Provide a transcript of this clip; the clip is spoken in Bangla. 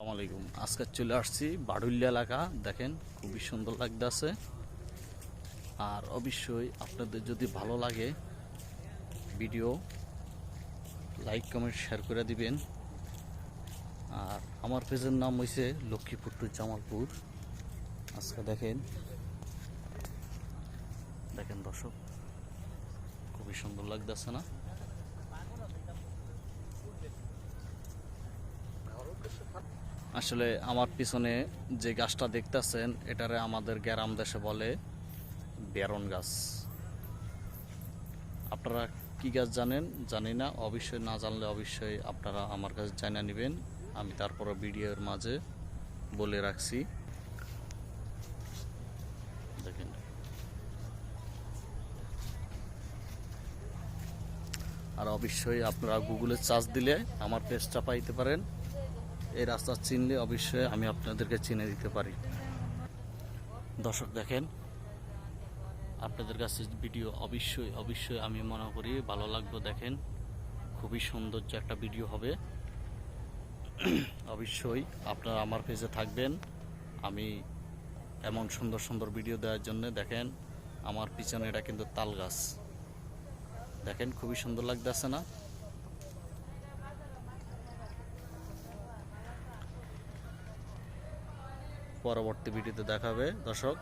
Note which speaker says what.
Speaker 1: আসসালামু আলাইকুম। আজকে চলে আসছি বাড়ুলিয়া এলাকা। দেখেন খুবই সুন্দর লাগতেছে। আর অবশ্যই আপনাদের যদি ভালো লাগে ভিডিও লাইক কমেন্ট শেয়ার করে দিবেন। আর আমার পেজের নাম হয়েছে লক্ষ্মীপুর টু জামালপুর। আজকে দেখেন দেখেন দর্শক, খুবই সুন্দর লাগতেছে না? আসলে আমার পিছনে যে গাছটা দেখতেছেন এটারে আমাদের গ্রাম দেশে বলে বেরন গাছ। আপনারা কি গাছ জানেন জানি না, অবশ্যই না জানলে অবশ্যই আপনারা আমার কাছে জানিয়ে নেবেন। আমি তারপরে ভিডিওর মাঝে বলে রাখছি। দেখেন, আর অবশ্যই আপনারা গুগলে সার্চ দিলে আমার পেজটা পাইতে পারেন। এই রাস্তা চিনলে অবশ্যই আমি আপনাদেরকে চিনে দিতে পারি। দর্শক দেখেন, আপনাদের কাছে ভিডিও অবশ্যই অবশ্যই আমি মনে করি ভালো লাগবে। দেখেন খুবই সৌন্দর্য একটা ভিডিও হবে। অবশ্যই আপনারা আমার পেজে থাকবেন। আমি এমন সুন্দর সুন্দর ভিডিও দেওয়ার জন্য। দেখেন আমার পিছনে এটা কিন্তু তাল গাছ। দেখেন খুবই সুন্দর লাগতেছে না? পরবর্তী ভিডিওতে দেখাবে দর্শক।